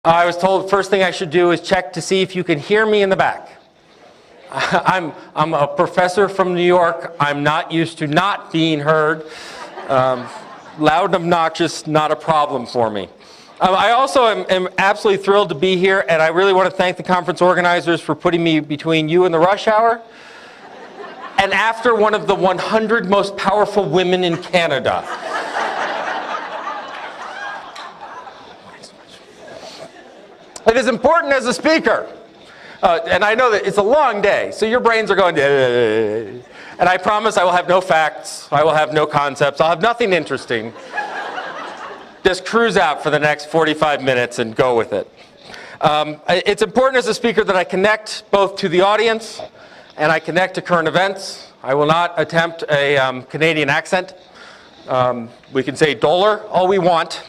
I was told the first thing I should do is check to see if you can hear me in the back. I'm a professor from New York. I'm not used to not being heard. Loud and obnoxious, not a problem for me. I also am absolutely thrilled to be here, and I really want to thank the conference organizers for putting me between you and the rush hour, and after one of the 100 most powerful women in Canada. It is important as a speaker, and I know that it's a long day, so your brains are going, and I promise I will have no facts, I will have no concepts, I'll have nothing interesting. Just cruise out for the next 45 minutes and go with it. It's important as a speaker that I connect both to the audience and I connect to current events. I will not attempt a Canadian accent. We can say dollar all we want.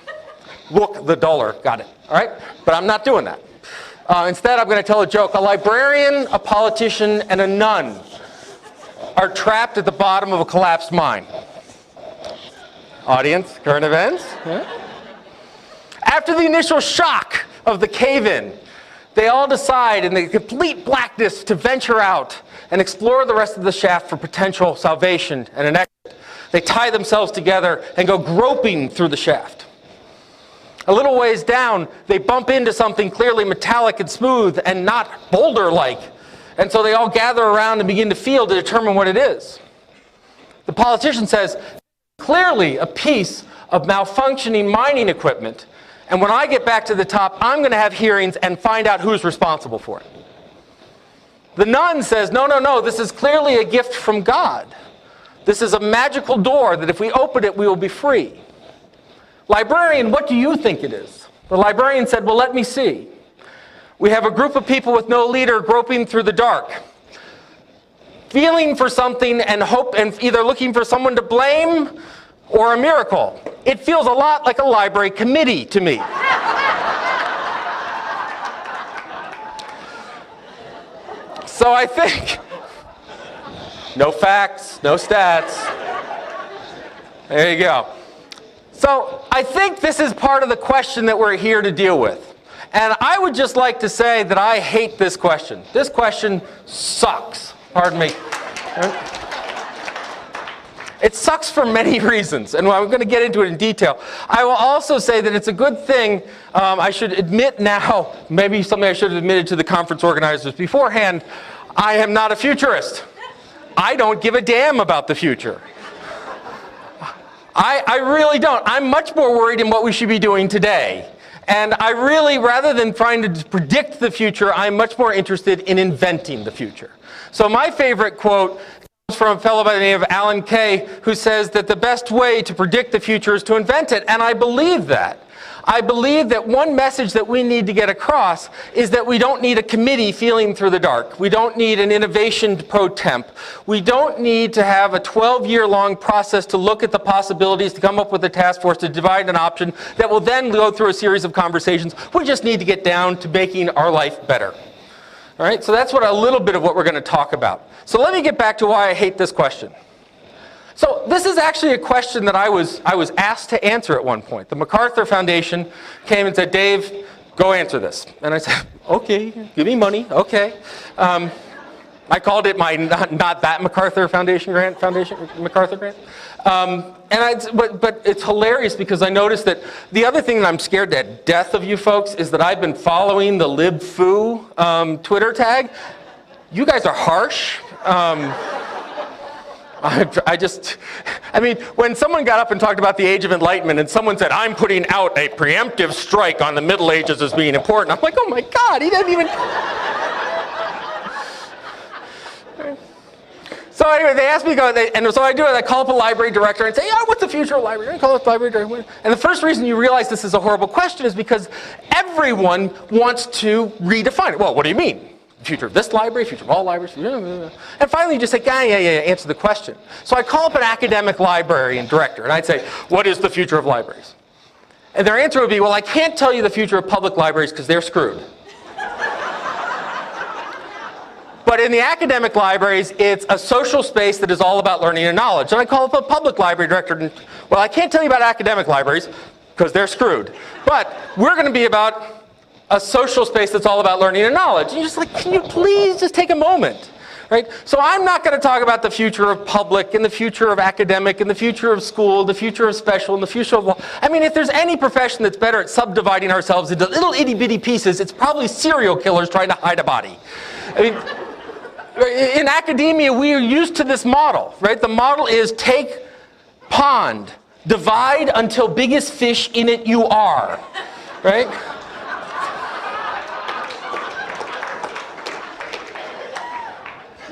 Look, the dollar, got it, all right? But I'm not doing that. Instead, I'm going to tell a joke. A librarian, a politician, and a nun are trapped at the bottom of a collapsed mine. Audience, current events? Yeah. After the initial shock of the cave-in, they all decide in the complete blackness to venture out and explore the rest of the shaft for potential salvation and an exit. They tie themselves together and go groping through the shaft. A little ways down, they bump into something clearly metallic and smooth and not boulder-like. And so they all gather around and begin to feel to determine what it is. The politician says, clearly a piece of malfunctioning mining equipment. And when I get back to the top, I'm going to have hearings and find out who's responsible for it. The nun says, no, no, no, this is clearly a gift from God. This is a magical door that if we open it, we will be free. Librarian, what do you think it is? The librarian said, well, let me see. We have a group of people with no leader groping through the dark, feeling for something and hope, and either looking for someone to blame or a miracle. It feels a lot like a library committee to me. So I think, no facts, no stats. There you go. So I think this is part of the question that we're here to deal with. And I would just like to say that I hate this question. This question sucks. Pardon me. It sucks for many reasons, and I'm going to get into it in detail. I will also say that it's a good thing, I should admit now, maybe something I should have admitted to the conference organizers beforehand, I am not a futurist. I don't give a damn about the future. I really don't. I'm much more worried in what we should be doing today. And I really, rather than trying to predict the future, I'm much more interested in inventing the future. So my favorite quote comes from a fellow by the name of Alan Kay, who says that the best way to predict the future is to invent it. And I believe that. I believe that one message that we need to get across is that we don't need a committee feeling through the dark. We don't need an innovation pro temp. We don't need to have a 12-year-long process to look at the possibilities, to come up with a task force, to divide an option that will then go through a series of conversations. We just need to get down to making our life better. All right, so that's what a little bit of what we're going to talk about. So let me get back to why I hate this question. So this is actually a question that I was asked to answer at one point. The MacArthur Foundation came and said, Dave, go answer this. And I said, okay, give me money, okay. I called it my not that MacArthur Foundation grant, MacArthur grant. But it's hilarious because I noticed that the other thing that I'm scared to death of you folks is that I've been following the LibFoo Twitter tag. You guys are harsh. I mean, when someone got up and talked about the Age of Enlightenment and someone said, I'm putting out a preemptive strike on the Middle Ages as being important, I'm like, oh my God, he didn't even... So anyway, they asked me to go, and so I do it, I call up a library director and say, yeah, what's the future of library? I call up the library director. And the first reason you realize this is a horrible question is because everyone wants to redefine it. Well, what do you mean? Future of this library, future of all libraries. And finally you just say, yeah, answer the question. So I call up an academic librarian director and I'd say, what is the future of libraries? And their answer would be, well, I can't tell you the future of public libraries because they're screwed. But in the academic libraries, it's a social space that is all about learning and knowledge. And I call up a public library director and, well, I can't tell you about academic libraries because they're screwed. But we're going to be about a social space that's all about learning and knowledge. And you're just like, can you please just take a moment? Right? So I'm not going to talk about the future of public and the future of academic and the future of school, the future of special and the future of law. I mean, if there's any profession that's better at subdividing ourselves into little itty bitty pieces, it's probably serial killers trying to hide a body. I mean, in academia, we are used to this model, right? The model is take pond, divide until biggest fish in it you are, right?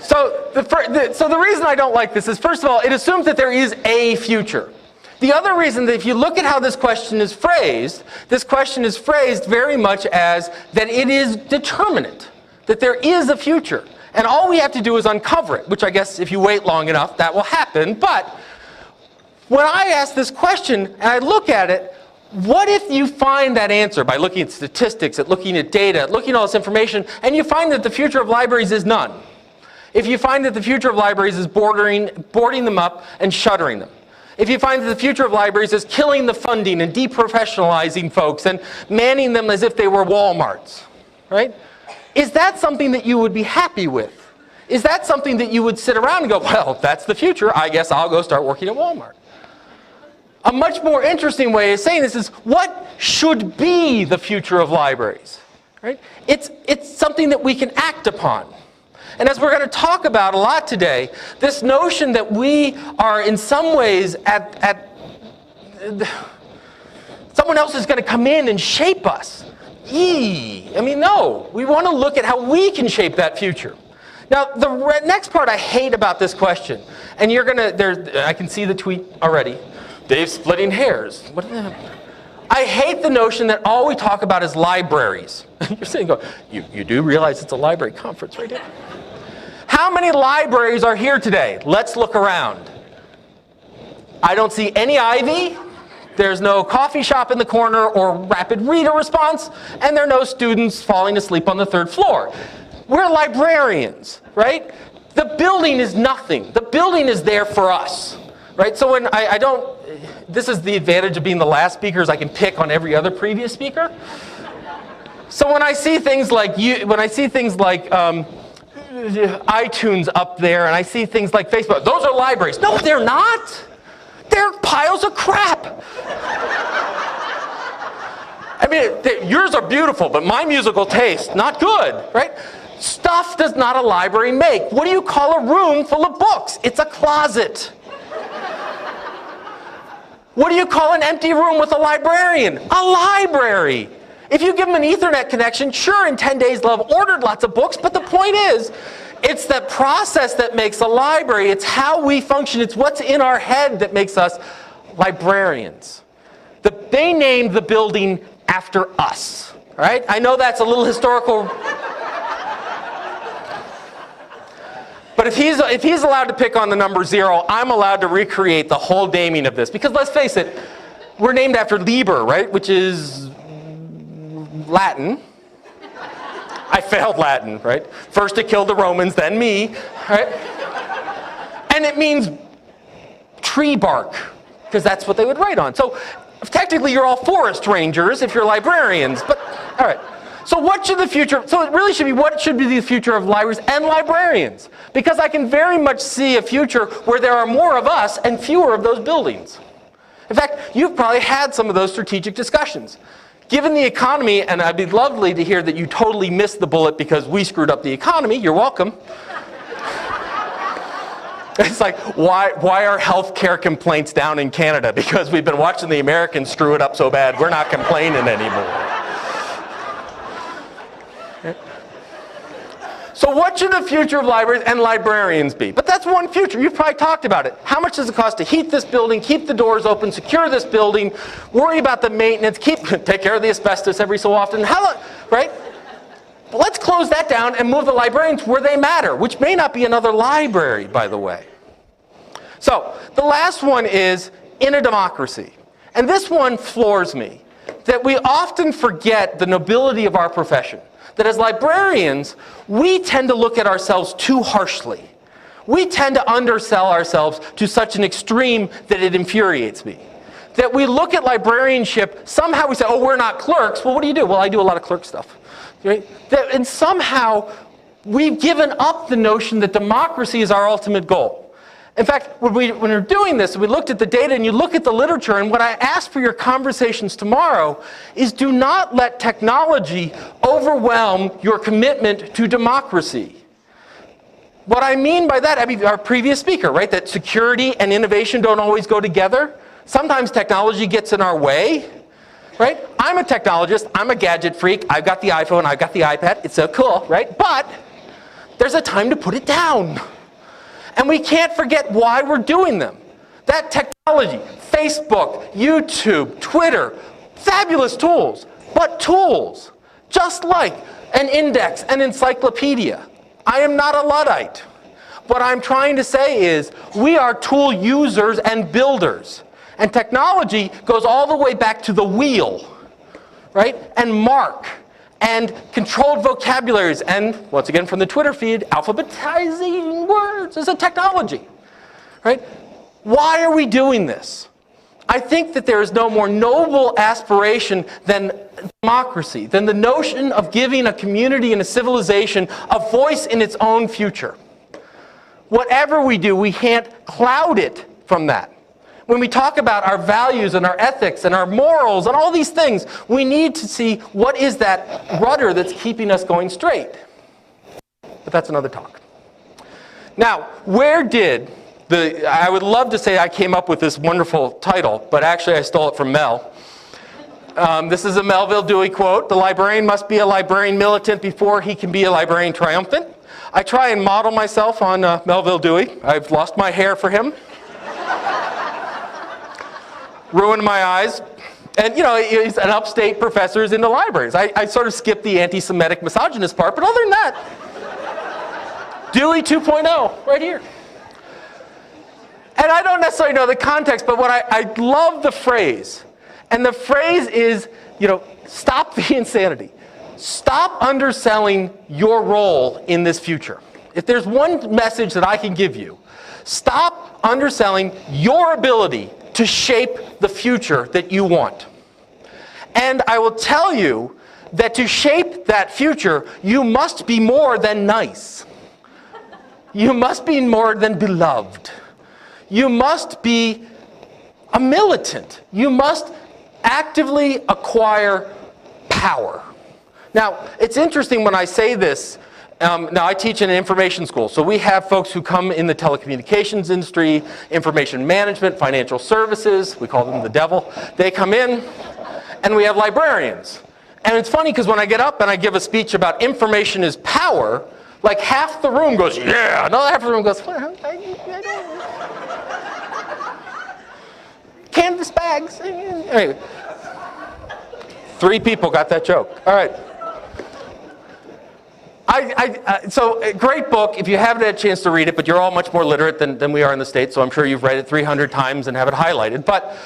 So the reason I don't like this is, first of all, it assumes that there is a future. The other reason that if you look at how this question is phrased very much as that it is determinate, that there is a future. And all we have to do is uncover it, which I guess if you wait long enough, that will happen. But when I ask this question and I look at it, what if you find that answer by looking at statistics, at looking at data, at looking at all this information, and you find that the future of libraries is none? If you find that the future of libraries is boarding them up and shuttering them. If you find that the future of libraries is killing the funding and deprofessionalizing folks and manning them as if they were Walmarts, right? Is that something that you would be happy with? Is that something that you would sit around and go, well, if that's the future, I guess I'll go start working at Walmart? A much more interesting way of saying this is, what should be the future of libraries? Right? It's something that we can act upon. And as we're going to talk about a lot today, this notion that we are in some ways someone else is going to come in and shape us. I mean, no. We want to look at how we can shape that future. Now, the next part I hate about this question, and you're going to, I can see the tweet already. Dave's splitting hairs. What the hell? I hate the notion that all we talk about is libraries. You're saying, you do realize it's a library conference, right? How many libraries are here today? Let's look around. I don't see any Ivy. There's no coffee shop in the corner or rapid reader response, and there are no students falling asleep on the third floor. We're librarians, right? The building is nothing. The building is there for us, right? So when I don't, this is the advantage of being the last speaker, is I can pick on every other previous speaker. So when I see things like iTunes up there, and I see things like Facebook, those are libraries. No, they're not. They're piles of crap. I mean, yours are beautiful, but my musical taste, not good, right? Stuff does not a library make. What do you call a room full of books? It's a closet. What do you call an empty room with a librarian? A library. If you give them an Ethernet connection, sure, in 10 days they'll have ordered lots of books, but the point is, it's the process that makes a library. It's how we function. It's what's in our head that makes us librarians. They named the building after us, right? I know that's a little historical. But if he's allowed to pick on the number 0, I'm allowed to recreate the whole naming of this. Because let's face it, we're named after Liber, right? Which is Latin. I failed Latin, right? First it killed the Romans, then me, right? And it means tree bark, because that's what they would write on. So technically you're all forest rangers if you're librarians, but all right. So what should the future, so it really should be, what should be the future of libraries and librarians? Because I can very much see a future where there are more of us and fewer of those buildings. In fact, you've probably had some of those strategic discussions. Given the economy, and I'd be lovely to hear that you totally missed the bullet because we screwed up the economy, you're welcome. It's like, why are healthcare complaints down in Canada? Because we've been watching the Americans screw it up so bad, we're not complaining anymore. So what should the future of libraries and librarians be? But that's one future. You've probably talked about it. How much does it cost to heat this building, keep the doors open, secure this building, worry about the maintenance, take care of the asbestos every so often? How long, right? But let's close that down and move the librarians where they matter, which may not be another library, by the way. So the last one is in a democracy. And this one floors me, that we often forget the nobility of our profession. That as librarians, we tend to look at ourselves too harshly. We tend to undersell ourselves to such an extreme that it infuriates me. that we look at librarianship, somehow we say, oh, we're not clerks. Well, what do you do? Well, I do a lot of clerk stuff. Right? And somehow we've given up the notion that democracy is our ultimate goal. In fact, when we're doing this, we looked at the data and you look at the literature, and what I ask for your conversations tomorrow is do not let technology overwhelm your commitment to democracy. What I mean by that, I mean our previous speaker, right, that security and innovation don't always go together. Sometimes technology gets in our way, right? I'm a technologist, I'm a gadget freak, I've got the iPhone, I've got the iPad, it's so cool, right? But there's a time to put it down. And we can't forget why we're doing them. That technology, Facebook, YouTube, Twitter, fabulous tools, but tools, just like an index, an encyclopedia. I am not a Luddite. What I'm trying to say is we are tool users and builders. And technology goes all the way back to the wheel, right? And mark. And controlled vocabularies, and once again from the Twitter feed, alphabetizing words is a technology, right? Why are we doing this? I think that there is no more noble aspiration than democracy, than the notion of giving a community and a civilization a voice in its own future. Whatever we do, we can't cloud it from that. When we talk about our values and our ethics and our morals and all these things, we need to see what is that rudder that's keeping us going straight. But that's another talk. Now, I would love to say I came up with this wonderful title, but actually I stole it from Mel. This is a Melville Dewey quote. The librarian must be a librarian militant before he can be a librarian triumphant. I try and model myself on Melville Dewey. I've lost my hair for him. Ruined my eyes. And, you know, he's an upstate professor who's into libraries. I sort of skipped the anti-Semitic misogynist part, but other than that, Dewey 2.0, right here. And I don't necessarily know the context, but I love the phrase. And the phrase is, you know, stop the insanity. Stop underselling your role in this future. If there's one message that I can give you, stop underselling your ability to shape the future that you want. And I will tell you that to shape that future, you must be more than nice. You must be more than beloved. You must be a militant. You must actively acquire power. Now, it's interesting when I say this. Now, I teach in an information school, so we have folks who come in the telecommunications industry, information management, financial services, we call them the devil. They come in, and we have librarians. And it's funny because when I get up and I give a speech about information is power, like half the room goes, yeah, another half the room goes, well, I don't. Canvas bags. Anyway, 3 people got that joke. All right. So, a great book. If you haven't had a chance to read it, but you're all much more literate than we are in the States, so I'm sure you've read it 300 times and have it highlighted. But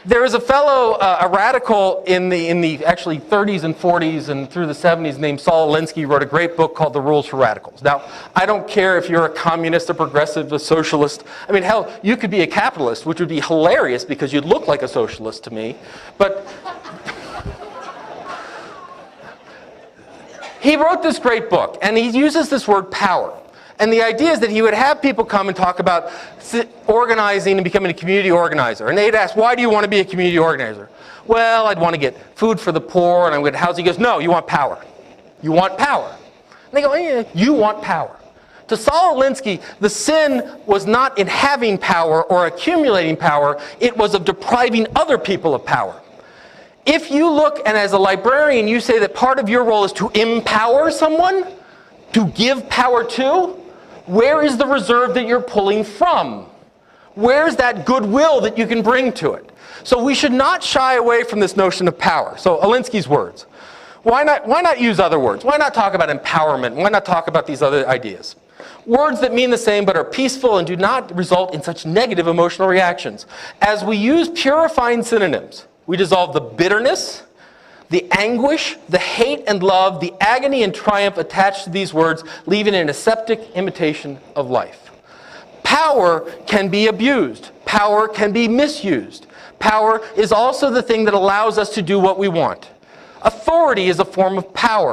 there is a fellow, a radical in the actually 30s and 40s and through the 70s named Saul Alinsky, wrote a great book called The Rules for Radicals. Now, I don't care if you're a communist, a progressive, a socialist. I mean, hell, you could be a capitalist, which would be hilarious because you'd look like a socialist to me. But he wrote this great book, and he uses this word power. And the idea is that he would have people come and talk about organizing and becoming a community organizer. And they'd ask, why do you want to be a community organizer? Well, I'd want to get food for the poor, and I'm going to house. He goes, no, you want power. You want power. And they go, yeah, you want power. To Saul Alinsky, the sin was not in having power or accumulating power. It was of depriving other people of power. If you look, and as a librarian, you say that part of your role is to empower someone, to give power to, where is the reserve that you're pulling from? Where's that goodwill that you can bring to it? So we should not shy away from this notion of power. So Alinsky's words. Why not use other words? Why not talk about empowerment? Why not talk about these other ideas? Words that mean the same but are peaceful and do not result in such negative emotional reactions. As we use purifying synonyms, we dissolve the bitterness, the anguish, the hate and love, the agony and triumph attached to these words, leaving an aseptic imitation of life. Power can be abused. Power can be misused. power is also the thing that allows us to do what we want. Authority is a form of power.